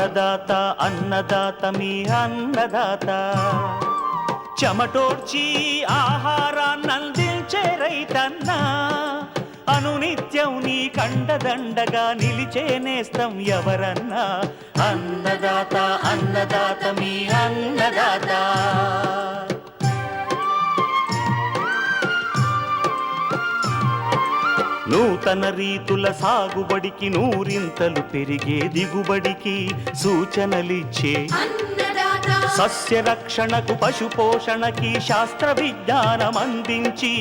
అన్నదాత అన్నదాత మీ అన్నదాత చెమటోడ్చి ఆహారాన్నందించే రైతన్న అనునిత్యం నీ కండదండగా నిలిచే నేస్తం ఎవరన్నా అన్నదాత అన్నదాత మీ అన్నదాత. నూతన రీతుల సాగుబడికి నూరింతలు పెరిగే దిగుబడికి సూచనలిచ్చే సస్య రక్షణకు పశు పోషణకి శాస్త్ర విజ్ఞానం అందించి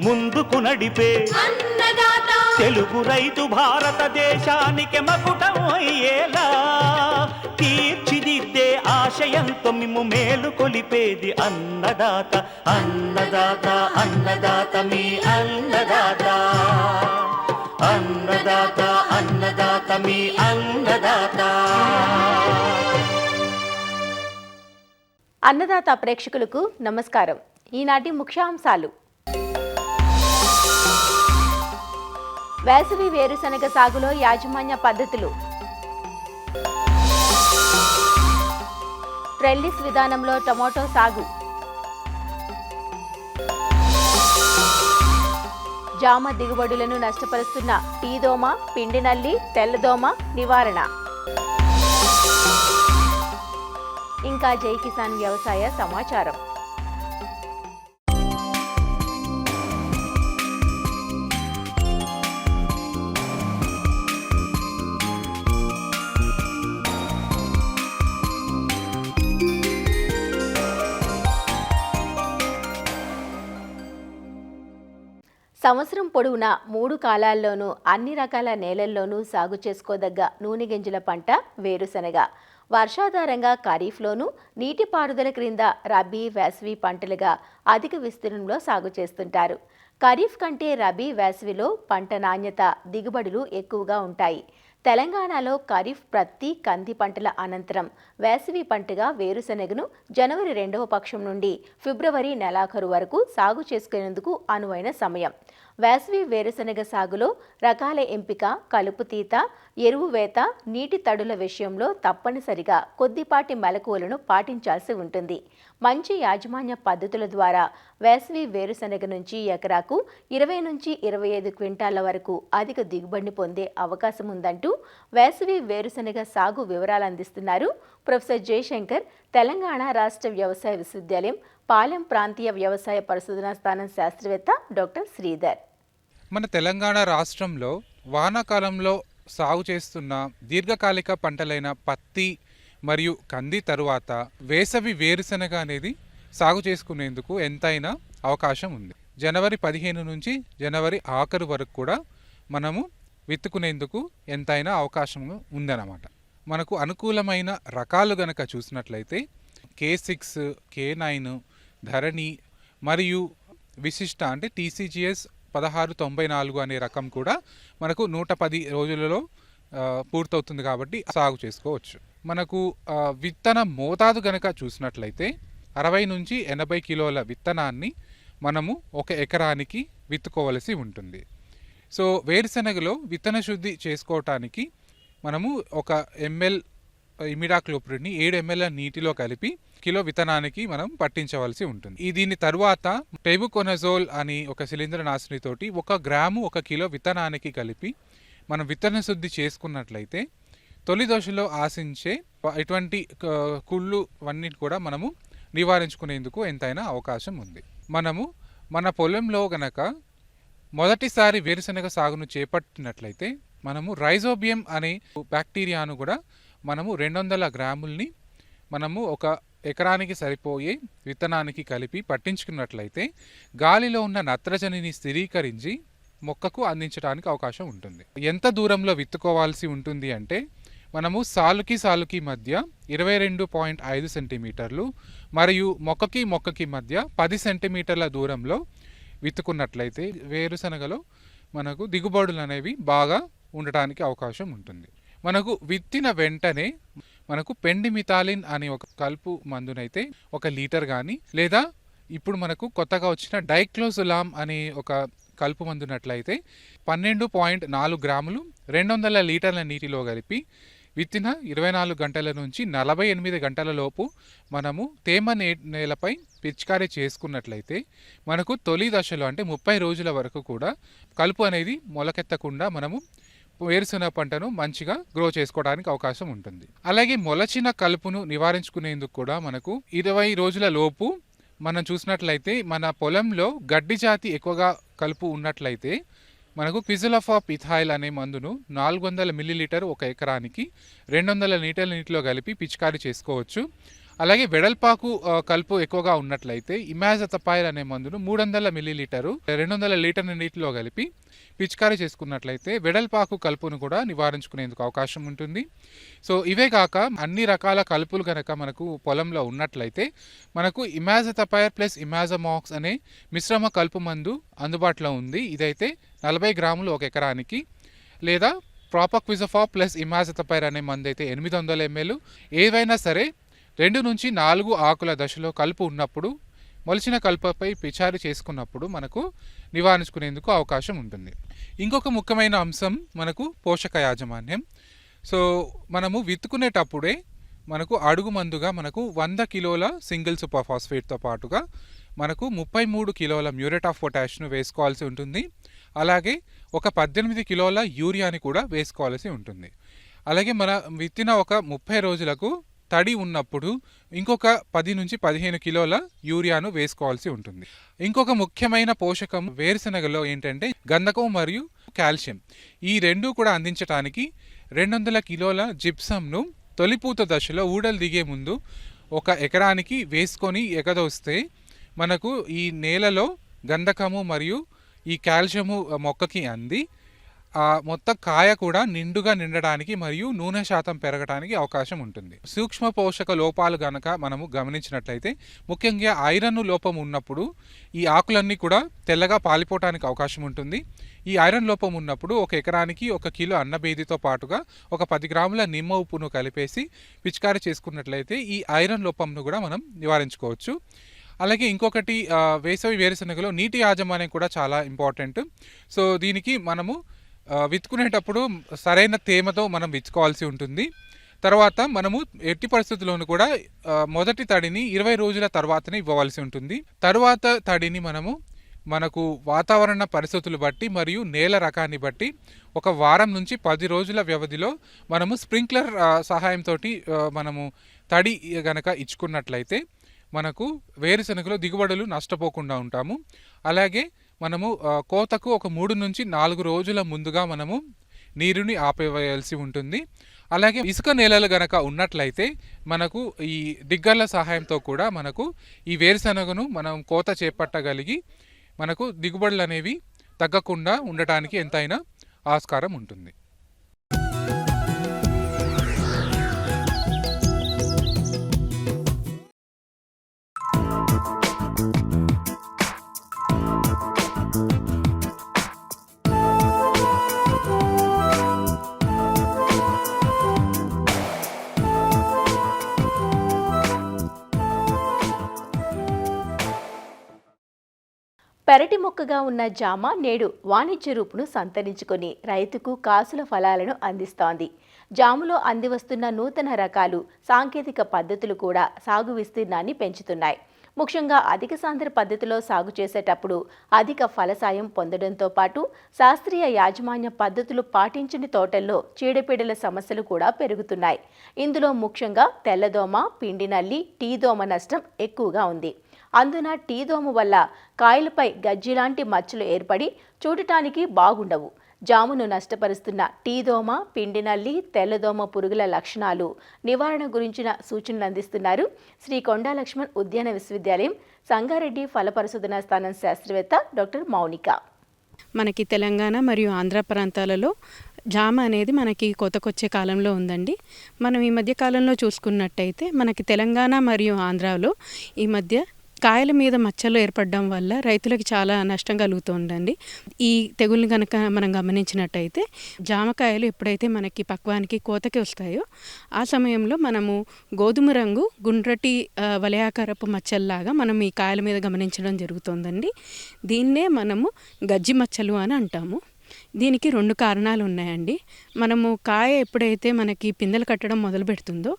ముందుకు నడిపే తెలుగు రైతు భారతదేశానికి మకుటం అయ్యేలా తీర్చిదిద్దే ఆశయంతో మిమ్ము మేలు కొలిపేది అన్నదాత అన్నదాత అన్నదాత మీ అన్నదాత అన్నదాత అన్నదాత మీ అన్నదాత. అన్నదాత ప్రేక్షకులకు నమస్కారం. ఈనాటి ముఖ్యాంశాలు: వేసవి వేరుశనగ సాగులో యాజమాన్య పద్ధతులు, ట్రెల్లిస్ విధానంలో టమోటో సాగు, జామ దిగుబడులను నష్టపరుస్తున్న టీదోమ, పిండి నల్లి, తెల్లదోమ నివారణ, ఇంకా జై కిసాన్ వ్యవసాయ సమాచారం. సంవత్సరం పొడవునా 3 కాలాల్లోనూ అన్ని రకాల నేలల్లోనూ సాగు చేసుకోదగ్గ నూనె గింజల పంట వేరుశనగ. వర్షాధారంగా ఖరీఫ్లోనూ, నీటిపారుదల క్రింద రబీ, వేసవి పంటలుగా అధిక విస్తీర్ణంలో సాగు చేస్తుంటారు. ఖరీఫ్ కంటే రబీ, వేసవిలో పంట నాణ్యత, దిగుబడులు ఎక్కువగా ఉంటాయి. తెలంగాణలో ఖరీఫ్ ప్రతి కంది పంటల అనంతరం వేసవి పంటగా వేరుశనగను జనవరి 2వ పక్షం నుండి ఫిబ్రవరి నెలాఖరు వరకు సాగు చేసుకునేందుకు అనువైన సమయం. వేసవి వేరుశనగ సాగులో రకాల ఎంపిక, కలుపు తీత, ఎరువు వేత, నీటి తడుల విషయంలో తప్పనిసరిగా కొద్దిపాటి మెలకువలను పాటించాల్సి ఉంటుంది. మంచి యాజమాన్య పద్ధతుల ద్వారా వేసవి వేరుశనగ నుంచి ఎకరాకు 20 నుంచి 25 క్వింటాల వరకు అధిక దిగుబడిని పొందే అవకాశం ఉందంటూ వేసవి వేరుశనగ సాగు వివరాలు అందిస్తున్నారు ప్రొఫెసర్ జయశంకర్, తెలంగాణ రాష్ట్ర వ్యవసాయ విశ్వవిద్యాలయం పాలెం ప్రాంతీయ వ్యవసాయ పరిశోధనా స్థానం శాస్త్రవేత్త డాక్టర్ శ్రీధర్. మన తెలంగాణ రాష్ట్రంలో వానాకాలంలో సాగు చేస్తున్న దీర్ఘకాలిక పంటలైన పత్తి మరియు కంది తరువాత వేసవి వేరుశనగ అనేది సాగు చేసుకునేందుకు ఎంతైనా అవకాశం ఉంది. జనవరి 15 నుంచి జనవరి ఆఖరు వరకు కూడా మనము విత్తుకునేందుకు ఎంతైనా అవకాశం ఉందన్నమాట. మనకు అనుకూలమైన రకాలు గనక చూసినట్లయితే K6, K9, ధరణి మరియు విశిష్ట అంటే TCGS 1694 అనే రకం కూడా మనకు 110 రోజులలో పూర్తవుతుంది కాబట్టి సాగు చేసుకోవచ్చు. మనకు విత్తన మోతాదు గనక చూసినట్లయితే 60 నుంచి 80 కిలోల విత్తనాన్ని మనము 1 ఎకరానికి విత్తుకోవలసి ఉంటుంది. సో వేరుశనగలో విత్తన శుద్ధి చేసుకోవటానికి మనము 1 ml ఇమిడాక్లోప్రిడ్ని 7 ml నీటిలో కలిపి కిలో విత్తనానికి మనం పట్టించవలసి ఉంటుంది. దీని తరువాత టెబుకొనజోల్ అని ఒక శిలీంద్రనాశినితోటి 1 గ్రాము 1 కిలో విత్తనానికి కలిపి మనం విత్తన శుద్ధి చేసుకున్నట్లయితే తొలి దశలో ఆశించే ఇటువంటి కుళ్ళు అన్నిటి కూడా మనము నివారించుకునేందుకు ఎంతైనా అవకాశం ఉంది. మనము మన పొలంలో గనక మొదటిసారి వేరుశనగ సాగును చేపట్టినట్లయితే మనము రైజోబియం అనే బ్యాక్టీరియాను కూడా మనము 200 గ్రాముల్ని మనము 1 ఎకరానికి సరిపోయే విత్తనానికి కలిపి పట్టించుకున్నట్లయితే గాలిలో ఉన్న నత్రజనిని స్థిరీకరించి మొక్కకు అందించడానికి అవకాశం ఉంటుంది. ఎంత దూరంలో విత్తుకోవాల్సి ఉంటుంది అంటే మనము సాలుకి మధ్య 22.5 సెంటీమీటర్లు మరియు మొక్కకి మధ్య 10 సెంటీమీటర్ల దూరంలో విత్తుకున్నట్లయితే వేరుశనగలో మనకు దిగుబడులు అనేవి బాగా ఉండటానికి అవకాశం ఉంటుంది. మనకు విత్తిన వెంటనే మనకు పెండిమిథాలిన్ అనే ఒక కలుపు మందునైతే 1 లీటర్ కానీ లేదా ఇప్పుడు మనకు కొత్తగా వచ్చిన డైక్లోజులామ్ అనే ఒక కలుపు మందునట్లయితే 12.4 గ్రాములు 200 లీటర్ల నీటిలో కలిపి విత్తిన 24 గంటల నుంచి 48 గంటల లోపు మనము తేమ నేలపై పిచికారీ చేసుకున్నట్లయితే మనకు తొలి దశలో అంటే 30 రోజుల వరకు కూడా కలుపు అనేది మొలకెత్తకుండా మనము వేరుశనగ పంటను మంచిగా గ్రో చేసుకోవడానికి అవకాశం ఉంటుంది. అలాగే మొలచిన కలుపును నివారించుకునేందుకు కూడా మనకు 20 రోజుల లోపు మనం చూసినట్లయితే మన పొలంలో గడ్డి జాతి ఎక్కువగా కలుపు ఉన్నట్లయితే మనకు క్విజలఫాప్ ఇథైల్ అనే మందును 400 మిల్లీలీటర్ ఒక ఎకరానికి 200 లీటర్ల నీటిలో కలిపి పిచికారీ చేసుకోవచ్చు. అలాగే వెడల్పాకు కలుపు ఎక్కువగా ఉన్నట్లయితే ఇమాజతపైర్ అనే మందును 300 మిల్లీలీటరు 200 లీటర్ల నీటిలో కలిపి పిచికారీ చేసుకున్నట్లయితే వెడల్పాకు కలుపును కూడా నివారించుకునేందుకు అవకాశం ఉంటుంది. సో ఇవే కాక అన్ని రకాల కలుపులు కనుక మనకు పొలంలో ఉన్నట్లయితే మనకు ఇమాజతపైర్ ప్లస్ ఇమాజమాక్స్ అనే మిశ్రమ కలుపు మందు అందుబాటులో ఉంది. ఇదైతే 40 గ్రాములు ఒక ఎకరానికి, లేదా ప్రాపక్విజఫాప్ ప్లస్ ఇమాజతపైర్ అనే మందు అయితే 800 ml. ఏవైనా సరే 2 నుంచి 4 ఆకుల దశలో కలుపు ఉన్నప్పుడు మొలిచిన కలుపుపై పిచికారీ చేసుకున్నప్పుడు మనకు నివారించుకునేందుకు అవకాశం ఉంటుంది. ఇంకొక ముఖ్యమైన అంశం మనకు పోషక యాజమాన్యం. సో మనము విత్తుకునేటప్పుడే మనకు అడుగు మందుగా మనకు 100 కిలోల సింగిల్ సూపర్ ఫాస్ఫేట్తో పాటుగా మనకు 33 కిలోల మ్యూరేట్ ఆఫ్ పొటాష్ను వేసుకోవాల్సి ఉంటుంది. అలాగే ఒక 18 కిలోల యూరియాని కూడా వేసుకోవాల్సి ఉంటుంది. అలాగే మన విత్తిన ఒక 30 రోజులకు తడి ఉన్నప్పుడు ఇంకొక 10 నుంచి 15 కిలోల యూరియాను వేసుకోవాల్సి ఉంటుంది. ఇంకొక ముఖ్యమైన పోషకం వేరుశనగలో ఏంటంటే గంధకం మరియు కాల్షియం. ఈ రెండు కూడా అందించడానికి 200 కిలోల జిప్సంను తొలిపూత దశలో ఊడలు దిగే ముందు ఒక ఎకరానికి వేసుకొని ఎగదోస్తే మనకు ఈ నేలలో గంధకము మరియు ఈ కాల్షియము మొక్కకి అంది ఆ మొత్తం కాయ కూడా నిండుగా నిండడానికి మరియు నూనె శాతం పెరగడానికి అవకాశం ఉంటుంది. సూక్ష్మ పోషక లోపాలు గనక మనము గమనించినట్లయితే ముఖ్యంగా ఐరన్ లోపం ఉన్నప్పుడు ఈ ఆకులన్నీ కూడా తెల్లగా పాలిపోవడానికి అవకాశం ఉంటుంది. ఈ ఐరన్ లోపం ఉన్నప్పుడు ఒక ఎకరానికి 1 కిలో అన్నబేదితో పాటుగా ఒక 10 గ్రాముల నిమ్మ ఉప్పును కలిపేసి పిచికారీ చేసుకున్నట్లయితే ఈ ఐరన్ లోపంను కూడా మనం నివారించుకోవచ్చు. అలాగే ఇంకొకటి వేసవి వేరుశనగలో నీటి యాజమాన్యం కూడా చాలా ఇంపార్టెంట్. సో దీనికి మనము విత్తుకునేటప్పుడు సరైన తేమతో మనం విత్తుకోవాల్సి ఉంటుంది. తర్వాత మనము ఎట్టి పరిస్థితుల్లోనూ కూడా మొదటి తడిని 20 రోజుల తర్వాతనే ఇవ్వవలసి ఉంటుంది. తర్వాత తడిని మనకు వాతావరణ పరిస్థితులు బట్టి మరియు నేల రకాన్ని బట్టి ఒక వారం నుంచి 10 రోజుల వ్యవధిలో మనము స్ప్రింక్లర్ సహాయంతో మనము తడి గనక ఇచ్చుకున్నట్లయితే మనకు వేరుశనగలో దిగుబడులు నష్టపోకుండా ఉంటాము. అలాగే మనము కోతకు ఒక 3 నుంచి 4 రోజుల ముందుగా మనము నీరుని ఆపివేయాల్సి ఉంటుంది. అలాగే ఇసుక నేలలు గనక ఉన్నట్లయితే మనకు ఈ డిగ్గర్ల సహాయంతో కూడా మనకు ఈ వేరుశనగను మనం కోత చేపట్టగలిగి మనకు దిగుబడులు అనేవి తగ్గకుండా ఉండటానికి ఎంతైనా ఆస్కారం ఉంటుంది. పెరటి మొక్కగా ఉన్న జామ నేడు వాణిజ్య రూపును సంతరించుకొని రైతుకు కాసుల ఫలాలను అందిస్తోంది. జాములో అందివస్తున్న నూతన రకాలు, సాంకేతిక పద్ధతులు కూడా సాగు విస్తీర్ణాన్ని పెంచుతున్నాయి. ముఖ్యంగా అధిక సాంద్ర పద్ధతిలో సాగు చేసేటప్పుడు అధిక ఫలసాయం పొందడంతో పాటు శాస్త్రీయ యాజమాన్య పద్ధతులు పాటించని తోటల్లో చీడపీడల సమస్యలు కూడా పెరుగుతున్నాయి. ఇందులో ముఖ్యంగా తెల్లదోమ, పిండి నల్లి, టీ దోమ నష్టం ఎక్కువగా ఉంది. అందున టీ దోమ వల్ల కాయలపై గజ్జిలాంటి మచ్చలు ఏర్పడి చూడటానికి బాగుండవు. జామును నష్టపరుస్తున్న టీ దోమ, పిండి నల్లి, తెల్లదోమ పురుగుల లక్షణాలు, నివారణ గురించిన సూచనలు అందిస్తున్నారు శ్రీ కొండా లక్ష్మణ్ ఉద్యాన విశ్వవిద్యాలయం సంగారెడ్డి ఫల పరిశోధనా స్థానం శాస్త్రవేత్త డాక్టర్ మౌనిక. మనకి తెలంగాణ మరియు ఆంధ్ర ప్రాంతాలలో జామ అనేది మనకి కోతకొచ్చే కాలంలో ఉందండి. మనం ఈ మధ్య కాలంలో చూసుకున్నట్టయితే మనకి తెలంగాణ మరియు ఆంధ్రాలో ఈ మధ్య కాయల మీద మచ్చలు ఏర్పడడం వల్ల రైతులకి చాలా నష్టం కలుగుతుందండి. ఈ తెగుల్ని కనుక మనం గమనించినట్టయితే జామకాయలు ఎప్పుడైతే మనకి పక్వానికి కోతకి వస్తాయో ఆ సమయంలో మనము గోధుమ రంగు గుండ్రటి వలయాకారపు మచ్చల్లాగా మనం ఈ కాయల మీద గమనించడం జరుగుతుందండి. దీన్నే మనము గజ్జి మచ్చలు అని అంటాము. దీనికి 2 కారణాలు ఉన్నాయండి. మనము కాయ ఎప్పుడైతే మనకి పిందెలు కట్టడం మొదలు పెడుతుందో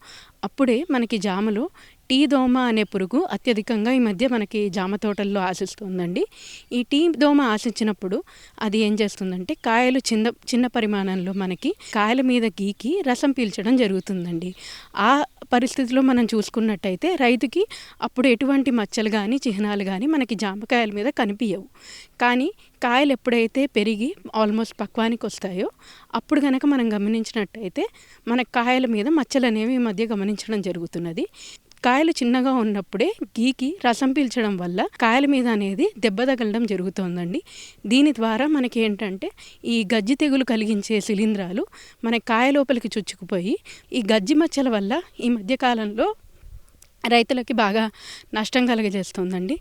అప్పుడే మనకి జామలో టీ దోమ అనే పురుగు అత్యధికంగా ఈ మధ్య మనకి జామ తోటల్లో ఆశిస్తుందండి. ఈ టీ దోమ ఆశించినప్పుడు అది ఏం చేస్తుందంటే కాయలు చిన్న పరిమాణంలో మనకి కాయల మీద గీకి రసం పీల్చడం జరుగుతుందండి. ఆ పరిస్థితిలో మనం చూసుకున్నట్టయితే రైతుకి అప్పుడు ఎటువంటి మచ్చలు కానీ చిహ్నాలు కానీ మనకి జామకాయల మీద కనిపించవు. కానీ కాయలు ఎప్పుడైతే పెరిగి ఆల్మోస్ట్ పక్వానికి వస్తాయో అప్పుడు కనుక మనం గమనించినట్టయితే మన కాయల మీద మచ్చలు అనేవి ఈ మధ్య గమనించడం జరుగుతున్నది. కాయలు చిన్నగా ఉన్నప్పుడే గీకి రసం పీల్చడం వల్ల కాయల మీద అనేది దెబ్బ తగలడం జరుగుతోందండి. దీని ద్వారా మనకి ఏంటంటే ఈ గజ్జి తెగులు కలిగించే శిలీంధ్రాలు మన కాయ లోపలికి చొచ్చుకుపోయి ఈ గజ్జి మచ్చల వల్ల ఈ మధ్యకాలంలో రైతులకి బాగా నష్టం కలుగజేస్తుందండి.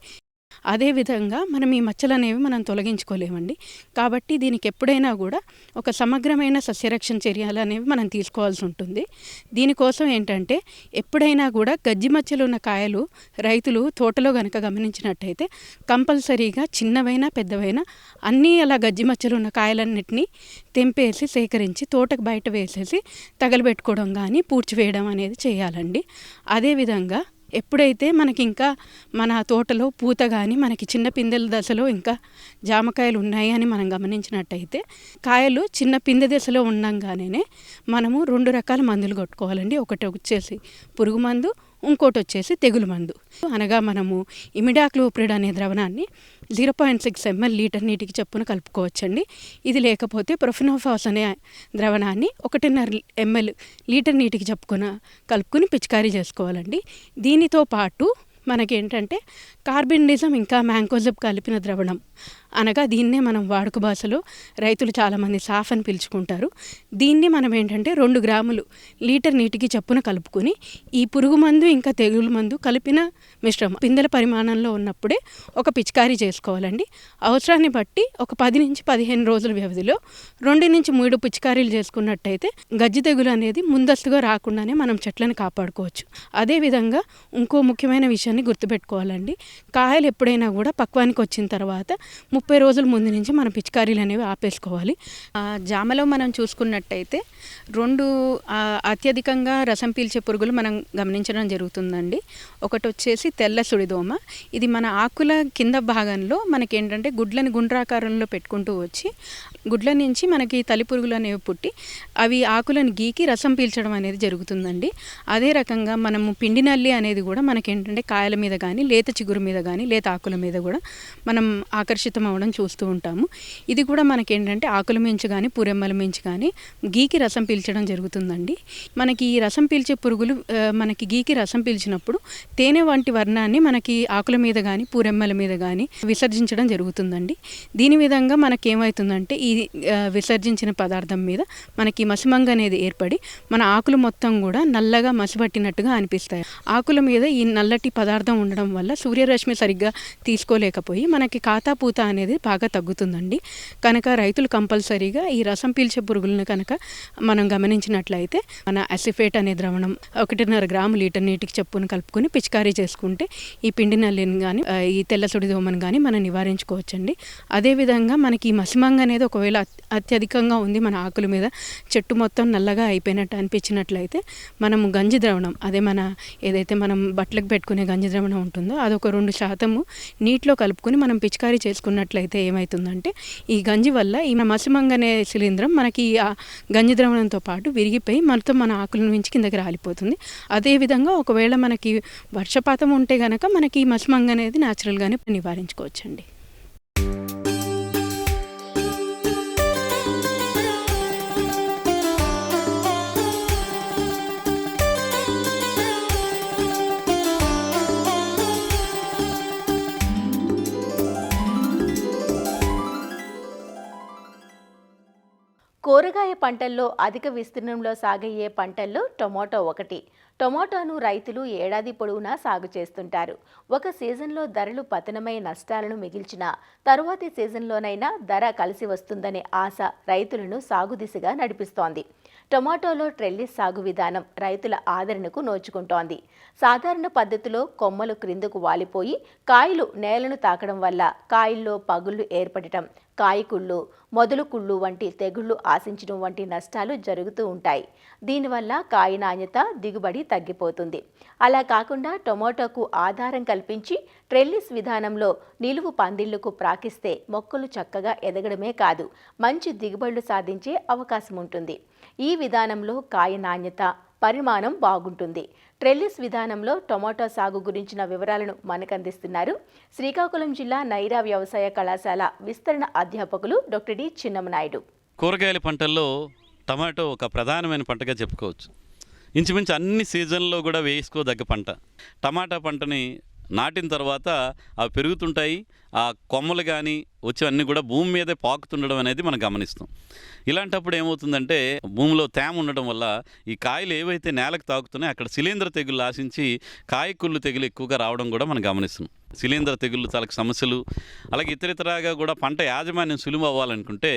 అదేవిధంగా మనం ఈ మచ్చలు అనేవి మనం తొలగించుకోలేమండి. కాబట్టి దీనికి ఎప్పుడైనా కూడా ఒక సమగ్రమైన సస్యరక్షణ చర్యలు అనేవి మనం తీసుకోవాల్సి ఉంటుంది. దీనికోసం ఏంటంటే ఎప్పుడైనా కూడా గజ్జి మచ్చలు ఉన్న కాయలు రైతులు తోటలో కనుక గమనించినట్టయితే కంపల్సరీగా చిన్నవైనా పెద్దవైనా అన్నీ అలా గజ్జి మచ్చలు ఉన్న కాయలన్నిటినీ తెంపేసి సేకరించి తోటకు బయట వేసేసి తగలబెట్టుకోవడం కానీ పూడ్చివేయడం అనేది చేయాలండి. అదేవిధంగా ఎప్పుడైతే మనకి ఇంకా మన తోటలో పూత కానీ మనకి చిన్న పిందెల దశలో ఇంకా జామకాయలు ఉన్నాయి అని మనం గమనించినట్టయితే కాయలు చిన్న పిందె దశలో ఉండంగానే మనము 2 రకాల మందులు కొట్టుకోవాలండి. ఒకటి వచ్చేసి పురుగు మందు, ఇంకోటి వచ్చేసి తెగులు మందు. అనగా మనము ఇమిడాక్లోప్రిడ్ అనే ద్రవణాన్ని 0.6 ml లీటర్ నీటికి చొప్పున కలుపుకోవచ్చండి. ఇది లేకపోతే ప్రొఫెనోఫాస్ అనే ద్రవణాన్ని 1.5 ml లీటర్ నీటికి కలుపుకుని పిచికారీ చేసుకోవాలండి. దీనితో పాటు మనకేంటంటే కార్బెండిజం ఇంకా మ్యాంకోజెబ్ కలిపిన ద్రవణం అనగా దీన్నే మనం వాడుక భాషలో రైతులు చాలామంది సాఫ్ అని పిలుచుకుంటారు. దీన్ని మనం ఏంటంటే 2 గ్రాములు లీటర్ నీటికి చొప్పున కలుపుకొని ఈ పురుగు మందు ఇంకా తెగులు మందు కలిపిన మిశ్రమం పిందెల పరిమాణంలో ఉన్నప్పుడే ఒక పిచికారీ చేసుకోవాలండి. అవసరాన్ని బట్టి ఒక 10 నుంచి 15 రోజుల వ్యవధిలో 2 నుంచి 3 పిచికారీలు చేసుకున్నట్టయితే గజ్జి తెగులు అనేది ముందస్తుగా రాకుండానే మనం చెట్లను కాపాడుకోవచ్చు. అదేవిధంగా ఇంకో ముఖ్యమైన విషయాన్ని గుర్తుపెట్టుకోవాలండి. కాయలు ఎప్పుడైనా కూడా పక్వానికి వచ్చిన తర్వాత 30 రోజుల ముందు నుంచి మన పిచికారీలు అనేవి ఆపేసుకోవాలి. జామలో మనం చూసుకున్నట్టయితే 2 అత్యధికంగా రసం పీల్చే పురుగులు మనం గమనించడం జరుగుతుందండి. ఒకటి వచ్చేసి తెల్ల సుడిదోమ. ఇది మన ఆకుల కింద భాగంలో మనకి ఏంటంటే గుడ్లని గుండ్రాకారంలో పెట్టుకుంటూ వచ్చి గుడ్ల నుంచి మనకి తల్లి పురుగులు అనేవి పుట్టి అవి ఆకులను గీకి రసం పీల్చడం అనేది జరుగుతుందండి. అదే రకంగా మనము పిండి నల్లి అనేది కూడా మనకేంటంటే కాయల మీద కానీ లేత చిగురు మీద కానీ లేత ఆకుల మీద కూడా మనం ఆకర్షితం అవ్వడం చూస్తూ ఉంటాము. ఇది కూడా మనకేంటంటే ఆకుల మించి కానీ పూరెమ్మల మించి కానీ గీకి రసం పీల్చడం జరుగుతుందండి. మనకి ఈ రసం పీల్చే పురుగులు మనకి గీకి రసం పీల్చినప్పుడు తేనె వంటి వర్ణాన్ని మనకి ఆకుల మీద కానీ పూరెమ్మల మీద కానీ విసర్జించడం జరుగుతుందండి. దీని విధంగా మనకేమవుతుందంటే ఈ విసర్జించిన పదార్థం మీద మనకి మసిమంగ అనేది ఏర్పడి మన ఆకులు మొత్తం కూడా నల్లగా మసిపట్టినట్టుగా అనిపిస్తాయి. ఆకుల మీద ఈ నల్లటి పదార్థం ఉండడం వల్ల సూర్యరశ్మి సరిగ్గా తీసుకోలేకపోయి మనకి కాతా పూత అనేది బాగా తగ్గుతుందండి. కనుక రైతులు కంపల్సరీగా ఈ రసం పీల్చే పురుగులను కనుక మనం గమనించినట్లయితే మన అసిఫేట్ అనే ద్రవణం 1.5 గ్రాము లీటర్ నీటికి చొప్పున కలుపుకొని పిచికారీ చేసుకుంటే ఈ పిండి నల్లిని కానీ ఈ తెల్ల సుడిదోమను కానీ మనం నివారించుకోవచ్చండి. అదేవిధంగా మనకి ఈ మసిమంగ అనేది ఒకవేళ అత్యధికంగా ఉంది మన ఆకుల మీద చెట్టు మొత్తం నల్లగా అయిపోయినట్టు అనిపించినట్లయితే మనము గంజి ద్రవణం అదే మన ఏదైతే మనం బట్టలకు పెట్టుకునే గంజి ద్రవణం ఉంటుందో అదొక 2% నీటిలో కలుపుకొని మనం పిచికారీ చేసుకున్నట్లయితే ఏమవుతుందంటే ఈ గంజి వల్ల ఈ మసిమంగ అనే శిలీంధ్రం మనకి ఆ గంజి ద్రవణంతో పాటు విరిగిపోయి మొత్తం మన ఆకుల నుంచి కిందకి రాలిపోతుంది. అదేవిధంగా ఒకవేళ మనకి వర్షపాతం ఉంటే కనుక మనకి ఈ మసిమంగ అనేది న్యాచురల్గానే నివారించుకోవచ్చండి. కూరగాయ పంటల్లో అధిక విస్తీర్ణంలో సాగయ్యే పంటల్లో టొమాటో ఒకటి. టొమాటోను రైతులు ఏడాది పొడవునా సాగు చేస్తుంటారు. ఒక సీజన్లో ధరలు పతనమై నష్టాలను మిగిల్చిన తరువాతి సీజన్లోనైనా ధర కలిసి వస్తుందనే ఆశ రైతులను సాగు దిశగా నడిపిస్తోంది. టొమాటోలో ట్రెల్లిస్ సాగు విధానం రైతుల ఆదరణకు నోచుకుంటోంది. సాధారణ పద్ధతిలో కొమ్మలు క్రిందకు వాలిపోయి కాయలు నేలను తాకడం వల్ల కాయల్లో పగుళ్లు ఏర్పడటం, కాయకుళ్ళు, మొదలు కుళ్ళు వంటి తెగుళ్లు ఆశించడం వంటి నష్టాలు జరుగుతూ ఉంటాయి. దీనివల్ల కాయ నాణ్యత, దిగుబడి తగ్గిపోతుంది. అలా కాకుండా టొమాటోకు ఆధారం కల్పించి ట్రెల్లిస్ విధానంలో నిలువు పందిళ్లకు ప్రాకిస్తే మొక్కలు చక్కగా ఎదగడమే కాదు, మంచి దిగుబడులు సాధించే అవకాశం ఉంటుంది. ఈ విధానంలో కాయ నాణ్యత, పరిమాణం బాగుంటుంది. ట్రెల్లిస్ విధానంలో టొమాటో సాగు గురించిన వివరాలను మనకందిస్తున్నారు శ్రీకాకుళం జిల్లా నైరా వ్యవసాయ కళాశాల విస్తరణ అధ్యాపకులు డాక్టర్ డి చిన్నమనాయుడు. కూరగాయల పంటల్లో టమాటో ఒక ప్రధానమైన పంటగా చెప్పుకోవచ్చు. ఇంచుమించు అన్ని సీజన్లో కూడా వేసుకోదగ్గ పంట. టమాటా పంటని నాటిన తర్వాత అవి పెరుగుతుంటాయి. ఆ కొమ్మలు కానీ వచ్చేవన్నీ కూడా భూమి మీదే పాకుతుండడం అనేది మనం గమనిస్తాం. ఇలాంటప్పుడు ఏమవుతుందంటే భూమిలో తేమ ఉండడం వల్ల ఈ కాయలు ఏవైతే నేలకు తాకుతున్నాయో అక్కడ శిలీంధ్ర తెగుళ్ళు ఆశించి కాయకుళ్ళు తెగులు ఎక్కువగా రావడం కూడా మనం గమనిస్తున్నాం. శిలీంధ్ర తెగుళ్ళు చాలా సమస్యలు. అలాగే ఇతరితరాగా కూడా పంట యాజమాన్యం సులువు అవ్వాలనుకుంటే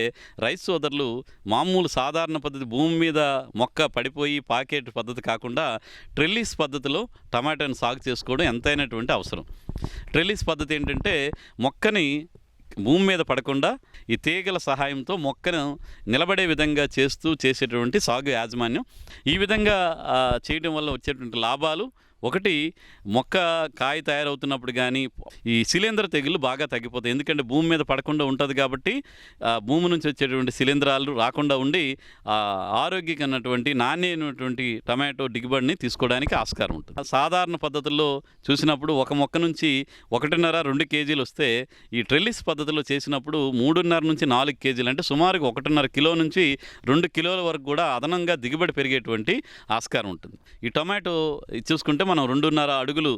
రైతు సోదరులు మామూలు సాధారణ పద్ధతి భూమి మీద మొక్క పడిపోయి పాకేట్ పద్ధతి కాకుండా ట్రెల్లిస్ పద్ధతిలో టమాటాను సాగు చేసుకోవడం ఎంతైనటువంటి అవసరం. ట్రెల్లిస్ పద్ధతి ఏంటంటే మొక్కని భూమి మీద పడకుండా ఈ తీగల సహాయంతో మొక్కను నిలబడే విధంగా చేసేటువంటి సాగు యాజమాన్యం. ఈ విధంగా చేయడం వల్ల వచ్చేటువంటి లాభాలు, ఒకటి మొక్క కాయ తయారవుతున్నప్పుడు కానీ ఈ శిలీంధ్ర తెగులు బాగా తగ్గిపోతాయి. ఎందుకంటే భూమి మీద పడకుండా ఉంటుంది కాబట్టి భూమి నుంచి వచ్చేటువంటి శిలీంధ్రాలు రాకుండా ఉండి ఆరోగ్యకరమైనటువంటి నాణ్యమైనటువంటి టమాటో దిగుబడిని తీసుకోవడానికి ఆస్కారం ఉంటుంది. సాధారణ పద్ధతుల్లో చూసినప్పుడు ఒక మొక్క నుంచి 1.5-2 కేజీలు వస్తే ఈ ట్రెల్లిస్ పద్ధతిలో చేసినప్పుడు 3.5 నుంచి 4 కేజీలు, అంటే సుమారుగా 1.5 కిలో నుంచి 2 కిలోల వరకు కూడా అదనంగా దిగుబడి పెరిగేటువంటి ఆస్కారం ఉంటుంది. ఈ టమాటో చూసుకుంటే మనం 2.5 అడుగులు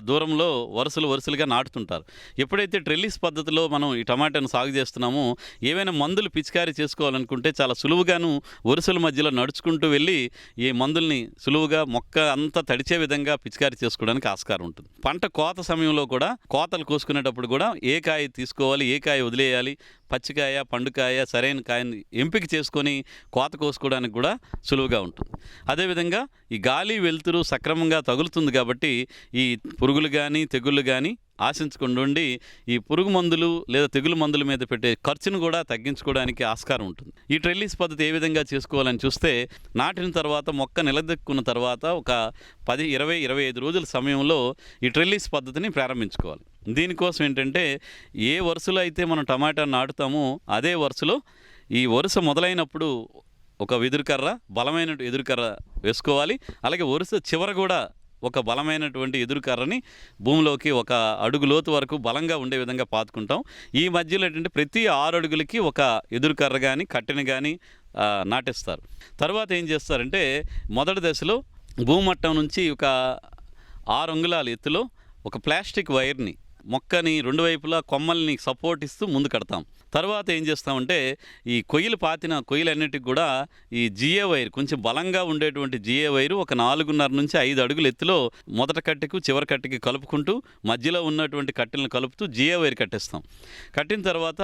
దూరంలో వరుసలుగా నాటుతుంటారు. ఎప్పుడైతే ట్రెల్లిస్ పద్ధతిలో మనం ఈ టమాటాను సాగు చేస్తున్నామో ఏవైనా మందులు పిచికారీ చేసుకోవాలనుకుంటే చాలా సులువుగాను వరుసల మధ్యలో నడుచుకుంటూ వెళ్ళి ఈ మందుల్ని సులువుగా మొక్క అంతా తడిచే విధంగా పిచికారీ చేసుకోవడానికి ఆస్కారం ఉంటుంది. పంట కోత సమయంలో కూడా కోతలు కోసుకునేటప్పుడు కూడా ఏ కాయ తీసుకోవాలి, ఏ కాయ వదిలేయాలి, పచ్చికాయ, పండుకాయ, సరైన కాయని ఎంపిక చేసుకొని కోత కోసుకోవడానికి కూడా సులువుగా ఉంటుంది. అదేవిధంగా ఈ గాలి వెలుతురు సక్రమంగా తగులుతుంది కాబట్టి ఈ పురుగులు కానీ తెగుళ్ళు కానీ ఆశించకుండా ఉండి ఈ పురుగు మందులు లేదా తెగులు మందుల మీద పెట్టే ఖర్చును కూడా తగ్గించుకోవడానికి ఆస్కారం ఉంటుంది. ఈ ట్రెల్లిస్ పద్ధతి ఏ విధంగా చేసుకోవాలని చూస్తే నాటిన తర్వాత మొక్క నిలదొక్కున్న తర్వాత ఒక 10, 20, 25 రోజుల సమయంలో ఈ ట్రెల్లిస్ పద్ధతిని ప్రారంభించుకోవాలి. దీనికోసం ఏంటంటే ఏ వరుసలో అయితే మనం టమాటా నాటుతామో అదే వరుసలో ఈ వరుస మొదలైనప్పుడు ఒక వెదురుకర్ర, బలమైన ఎదురుకర్ర వేసుకోవాలి. అలాగే వరుస చివర కూడా ఒక బలమైనటువంటి ఎదురుకర్రని భూమిలోకి 1 అడుగు లోతు వరకు బలంగా ఉండే విధంగా పాతుకుంటాం. ఈ మధ్యలో ఏంటంటే ప్రతి 6 అడుగులకి ఒక ఎదురుకర్ర కానీ కట్టెని కానీ నాటేస్తారు. తర్వాత ఏం చేస్తారంటే మొదటి దశలో భూమట్టం నుంచి ఒక 6 అంగుళాల ఎత్తులో ఒక ప్లాస్టిక్ వైర్ని మొక్కని 2 వైపులా కొమ్మల్ని సపోర్ట్ ఇస్తూ ముందు కడతాం. తర్వాత ఏం చేస్తామంటే ఈ పాతిన కొయ్యలన్నిటికి కూడా ఈ జిఏ వైర్, కొంచెం బలంగా ఉండేటువంటి జిఏ వైరు ఒక 4.5 నుంచి 5 అడుగుల ఎత్తులో మొదటి కట్టెకు చివరి కట్టెకి కలుపుకుంటూ మధ్యలో ఉన్నటువంటి కట్టెలను కలుపుతూ జిఏ వైర్ కట్టేస్తాం. కట్టిన తర్వాత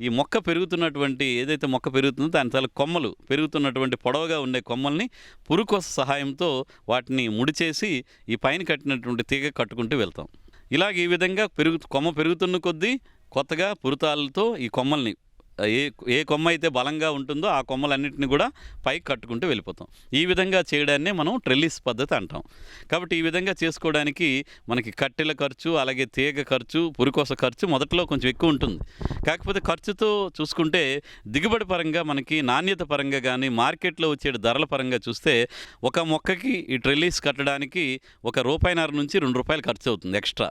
ఈ మొక్క పెరుగుతున్నటువంటి ఏదైతే మొక్క పెరుగుతుందో దాని తల కొమ్మలు పెరుగుతున్నటువంటి పొడవుగా ఉండే కొమ్మల్ని పురుకొస సహాయంతో వాటిని ముడిచేసి ఈ పైన కట్టినటువంటి తీగ కట్టుకుంటూ వెళ్తాం. ఇలాగ ఈ విధంగా కొమ్మ పెరుగుతున్న కొద్దీ కొత్తగా పురుతాలతో ఈ కొమ్మల్ని ఏ కొమ్మ అయితే బలంగా ఉంటుందో ఆ కొమ్మలన్నింటినీ కూడా పైకి కట్టుకుంటూ వెళ్ళిపోతాం. ఈ విధంగా చేయడాన్నే మనం ట్రెల్లిస్ పద్ధతి అంటాం. కాబట్టి ఈ విధంగా చేసుకోవడానికి మనకి కట్టెల ఖర్చు, అలాగే తీగ ఖర్చు, పురుకోస ఖర్చు మొదట్లో కొంచెం ఎక్కువ ఉంటుంది. కాకపోతే ఖర్చుతో చూసుకుంటే దిగుబడి పరంగా మనకి నాణ్యత పరంగా కానీ మార్కెట్లో వచ్చే ధరల పరంగా చూస్తే ఒక మొక్కకి ఈ ట్రెల్లిస్ కట్టడానికి ₹1.5 నుంచి ₹2 ఖర్చు అవుతుంది ఎక్స్ట్రా.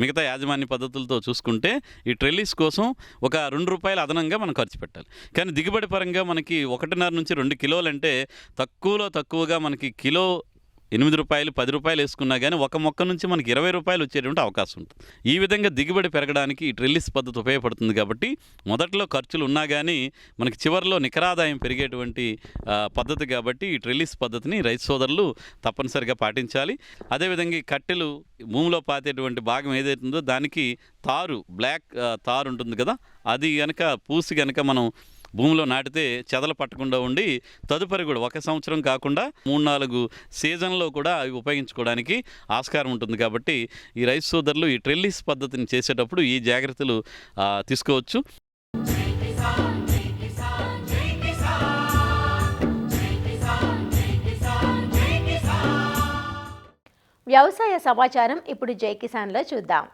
మిగతా యాజమాన్య పద్ధతులతో చూసుకుంటే ఈ ట్రెల్లిస్ కోసం ఒక ₹2 అదనంగా మనం ఖర్చు పెట్టాలి. కానీ దిగుబడి పరంగా మనకి 1.5 నుంచి 2 కిలోలు అంటే తక్కువగా మనకి కిలో ₹8, ₹10 వేసుకున్నా కానీ ఒక మొక్క నుంచి మనకి ₹20 వచ్చేటువంటి అవకాశం ఉంటుంది. ఈ విధంగా దిగుబడి పెరగడానికి ఈ ట్రెల్లిస్ పద్ధతి ఉపయోగపడుతుంది. కాబట్టి మొదట్లో ఖర్చులు ఉన్నా కానీ మనకి చివరిలో నికరాదాయం పెరిగేటువంటి పద్ధతి కాబట్టి ఈ ట్రెల్లిస్ పద్ధతిని రైతు సోదరులు తప్పనిసరిగా పాటించాలి. అదేవిధంగా ఈ కట్టెలు భూమిలో పాతేటువంటి భాగం ఏదైతుందో దానికి బ్లాక్ తారు ఉంటుంది కదా, అది కనుక పూసి కనుక మనం భూమిలో నాటితే చెదలు పట్టకుండా ఉండి తదుపరి కూడా 1 సంవత్సరం కాకుండా 3-4 సీజన్లో కూడా అవి ఉపయోగించుకోవడానికి ఆస్కారం ఉంటుంది. కాబట్టి ఈ రైతు సోదరులు ఈ ట్రెల్లిస్ పద్ధతిని చేసేటప్పుడు ఈ జాగ్రత్తలు తీసుకోవచ్చు. వ్యవసాయ సమాచారం ఇప్పుడు జై కిసాన్లో చూద్దాం.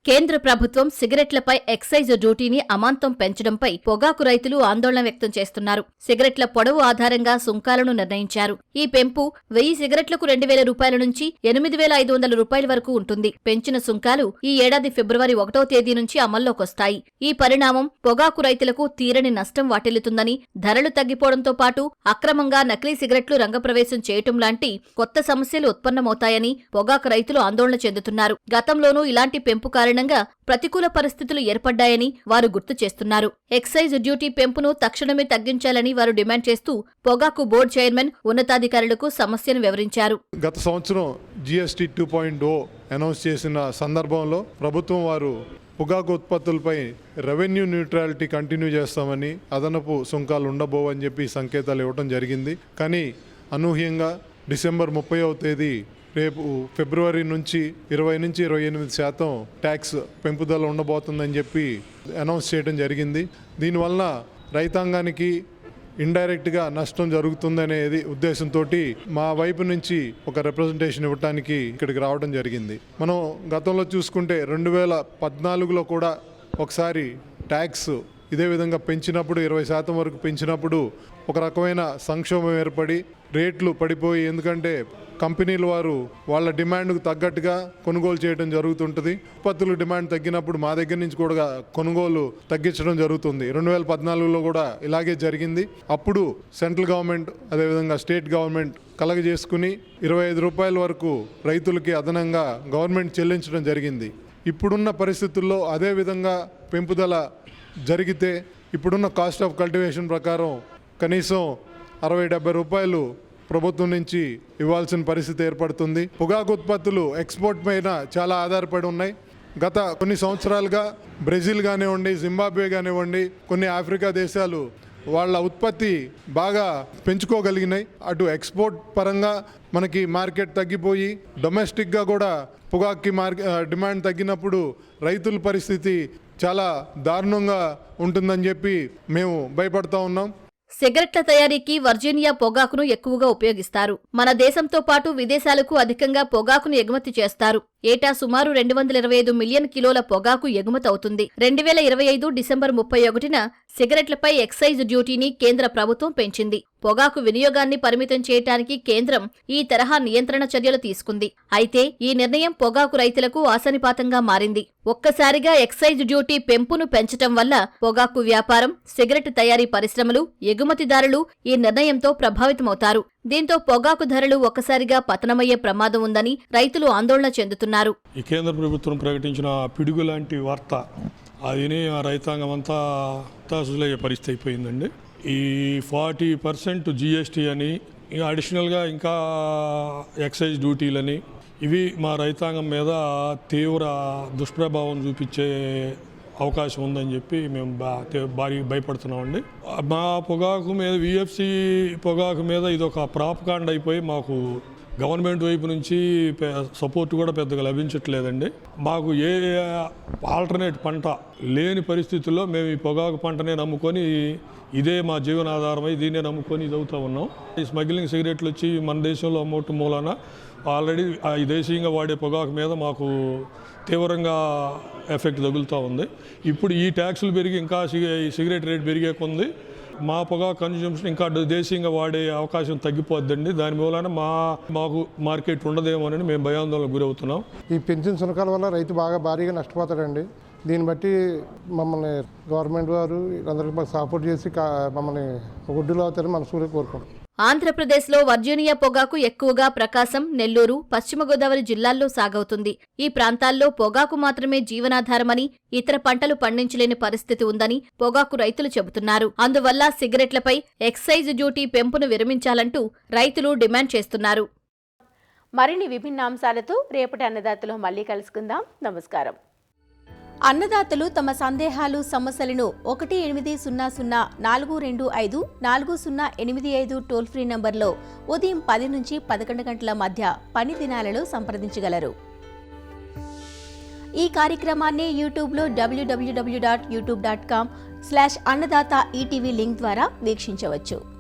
కేంద్ర ప్రభుత్వం సిగరెట్లపై ఎక్సైజ్ డ్యూటీని అమాంతం పెంచడంపై పొగాకు రైతులు ఆందోళన వ్యక్తం చేస్తున్నారు. సిగరెట్ల పొడవు ఆధారంగా సుంకాలను నిర్ణయించారు. ఈ పెంపు 1000 సిగరెట్లకు 2000 రూపాయల నుంచి 8500 రూపాయల వరకు ఉంటుంది. పెంచిన సుంకాలు ఈ ఏడాది ఫిబ్రవరి 1వ తేదీ నుంచి అమల్లోకొస్తాయి. ఈ పరిణామం పొగాకు రైతులకు తీరని నష్టం వాటిల్లుతుందని, ధరలు తగ్గిపోవడంతో పాటు అక్రమంగా నకిలీ సిగరెట్లు రంగప్రవేశం చేయటం లాంటి కొత్త సమస్యలు ఉత్పన్నమవుతాయని పొగాకు రైతులు ఆందోళన చెందుతున్నారు. గతంలోనూ ఇలాంటి పెంపు కారణంగా ప్రతికూల పరిస్థితులు ఏర్పడ్డాయని వారు గుర్తు చేస్తున్నారు. ఎక్సైజ్ డ్యూటీ పెంపును తక్షణమే తగ్గించాలని వారు డిమాండ్ చేస్తూ పొగాకు బోర్డు చైర్మన్ ఉన్నతాధికారులకు సమస్యను వివరించారు. గత సంవత్సరం GST 2.0 అనౌన్స్ చేసిన సందర్భంలో ప్రభుత్వం వారు పొగాకు ఉత్పత్తులపై రెవెన్యూ న్యూట్రాలిటీ కంటిన్యూ చేస్తామని, అదనపు సుంకాలు ఉండబోవని చెప్పి సంకేతాలు ఇవ్వడం జరిగింది. కానీ అనూహ్యంగా డిసెంబర్ 30వ తేదీ రేపు ఫిబ్రవరి నుంచి 20 నుంచి 28% ట్యాక్స్ పెంపుదల ఉండబోతుందని చెప్పి అనౌన్స్ చేయడం జరిగింది. దీనివల్ల రైతాంగానికి ఇండైరెక్ట్గా నష్టం జరుగుతుందనేది ఉద్దేశంతో మా వైపు నుంచి ఒక రిప్రజెంటేషన్ ఇవ్వడానికి ఇక్కడికి రావడం జరిగింది. మనం గతంలో చూసుకుంటే 2014లో కూడా ఒకసారి ట్యాక్స్ ఇదే విధంగా పెంచినప్పుడు 20% వరకు పెంచినప్పుడు ఒక రకమైన సంక్షోభం ఏర్పడి రేట్లు పడిపోయి, ఎందుకంటే కంపెనీల వారు వాళ్ళ డిమాండ్కు తగ్గట్టుగా కొనుగోలు చేయడం జరుగుతుంటుంది. ఉత్పత్తుల డిమాండ్ తగ్గినప్పుడు మా దగ్గర నుంచి కూడా కొనుగోలు తగ్గించడం జరుగుతుంది. 2014లో కూడా ఇలాగే జరిగింది. అప్పుడు సెంట్రల్ గవర్నమెంట్ అదేవిధంగా స్టేట్ గవర్నమెంట్ కలగజేసుకుని 25 రూపాయల వరకు రైతులకి అదనంగా గవర్నమెంట్ చెల్లించడం జరిగింది. ఇప్పుడున్న పరిస్థితుల్లో అదే విధంగా పెంపుదల జరిగితే ఇప్పుడున్న కాస్ట్ ఆఫ్ కల్టివేషన్ ప్రకారం కనీసం 60-70 రూపాయలు ప్రభుత్వం నుంచి ఇవ్వాల్సిన పరిస్థితి ఏర్పడుతుంది. పొగాకు ఉత్పత్తులు ఎక్స్పోర్ట్ పైన చాలా ఆధారపడి ఉన్నాయి. గత కొన్ని సంవత్సరాలుగా బ్రెజిల్ కానివ్వండి, జింబాబ్వే కానివ్వండి, కొన్ని ఆఫ్రికా దేశాలు వాళ్ళ ఉత్పత్తి బాగా పెంచుకోగలిగినాయి. అటు ఎక్స్పోర్ట్ పరంగా మనకి మార్కెట్ తగ్గిపోయి డొమెస్టిక్గా కూడా పొగాకుకి డిమాండ్ తగ్గినప్పుడు రైతుల పరిస్థితి చాలా దారుణంగా ఉంటుందని చెప్పి మేము భయపడతా ఉన్నాం. సిగరెట్ల తయారీకి వర్జీనియా పొగాకును ఎక్కువగా ఉపయోగిస్తారు. మన దేశంతో పాటు విదేశాలకు అధికంగా పొగాకును ఎగుమతి చేస్తారు. ఏటా సుమారు 225 మిలియన్ కిలోల పొగాకు ఎగుమతి అవుతుంది. 2025 డిసెంబర్ 31న సిగరెట్లపై ఎక్సైజ్ డ్యూటీని కేంద్ర ప్రభుత్వం పెంచింది. పొగాకు వినియోగాన్ని పరిమితం చేయడానికి కేంద్రం ఈ తరహా నియంత్రణ చర్యలు తీసుకుంది. అయితే ఈ నిర్ణయం పొగాకు రైతులకు ఆశానిపాతంగా మారింది. ఒక్కసారిగా ఎక్సైజ్ డ్యూటీ పెంపును పెంచటం వల్ల పొగాకు వ్యాపారం, సిగరెట్ తయారీ పరిశ్రమలు, ఎగుమతిదారులు ఈ నిర్ణయంతో ప్రభావితమవుతారు. దీంతో పొగాకు ధరలు ఒక్కసారిగా పతనమయ్యే ప్రమాదం ఉందని రైతులు ఆందోళన చెందుతున్నారు. ఈ కేంద్ర ప్రభుత్వం ప్రకటించిన పిడుగు లాంటి వార్త అదిని ఆ రైతాంగం అంతా తాసులయ్యే పరిస్థితి అయిపోయిందండి. ఈ 40% GST అని, అడిషనల్గా ఇంకా ఎక్సైజ్ డ్యూటీలని, ఇవి మా రైతాంగం మీద తీవ్ర దుష్ప్రభావం చూపించే అవకాశం ఉందని చెప్పి మేము భారీ భయపడుతున్నామండి. మా పొగాకు మీద VFC పొగాకు మీద ఇది ఒక ప్రాపకాండ అయిపోయి మాకు గవర్నమెంట్ వైపు నుంచి సపోర్ట్ కూడా పెద్దగా లభించట్లేదండి. మాకు ఏ ఆల్టర్నేట్ పంట లేని పరిస్థితుల్లో మేము ఈ పొగాకు పంటనే నమ్ముకొని ఇదే మా జీవనాధారమై దీన్నే నమ్ముకొని ఇది అవుతూ ఉన్నాం. ఈ స్మగ్లింగ్ సిగరెట్లు వచ్చి మన దేశంలో అమ్మటం మూలన ఆల్రెడీ ఈ దేశీయంగా వాడే పొగాకు మీద మాకు తీవ్రంగా ఎఫెక్ట్ తగులుతూ ఉంది. ఇప్పుడు ఈ ట్యాక్సులు పెరిగి ఇంకా సిగరెట్ రేట్ పెరిగే కొంది మా పొగాకు కన్జ్యూమ్షన్ ఇంకా దేశీయంగా వాడే అవకాశం తగ్గిపోద్దండి. దాని మూలన మాకు మార్కెట్ ఉండదేమోనని మేము భయాందోళనకు గురవుతున్నాం. ఈ పెన్షన్ సునకాల వల్ల రైతు భారీగా నష్టపోతాడండి. దీన్ని బట్టి మమ్మల్ని గవర్నమెంట్ వారు అందరికీ మాకు సపోర్ట్ చేసి మమ్మల్ని ఒడ్డులో అవుతారని మనస్ఫూర్తిగా కోరుకుంటాం. ఆంధ్రప్రదేశ్లో వర్జీనియా పొగాకు ఎక్కువగా ప్రకాశం, నెల్లూరు, పశ్చిమ గోదావరి జిల్లాల్లో సాగవుతుంది. ఈ ప్రాంతాల్లో పొగాకు మాత్రమే జీవనాధారమని, ఇతర పంటలు పండించలేని పరిస్థితి ఉందని పొగాకు రైతులు చెబుతున్నారు. అందువల్ల సిగరెట్లపై ఎక్సైజ్ డ్యూటీ పెంపును విరమించాలంటూ రైతులు డిమాండ్ చేస్తున్నారు. మరిన్ని విభిన్న అంశాలతో రేపటి అన్నదాతలో మళ్ళీ కలుసుకుందాం. నమస్కారం. అన్నదాతలు తమ సందేహాలు, సమస్యలను 18004254085 టోల్ ఫ్రీ నంబర్లో ఉదయం 10 నుంచి 11 గంటల మధ్య పని దినాలలో సంప్రదించగలరు. ఈ కార్యక్రమాన్ని యూట్యూబ్లో www.youtube.com/అన్నదాత ఈటీవీ లింక్ ద్వారా వీక్షించవచ్చు.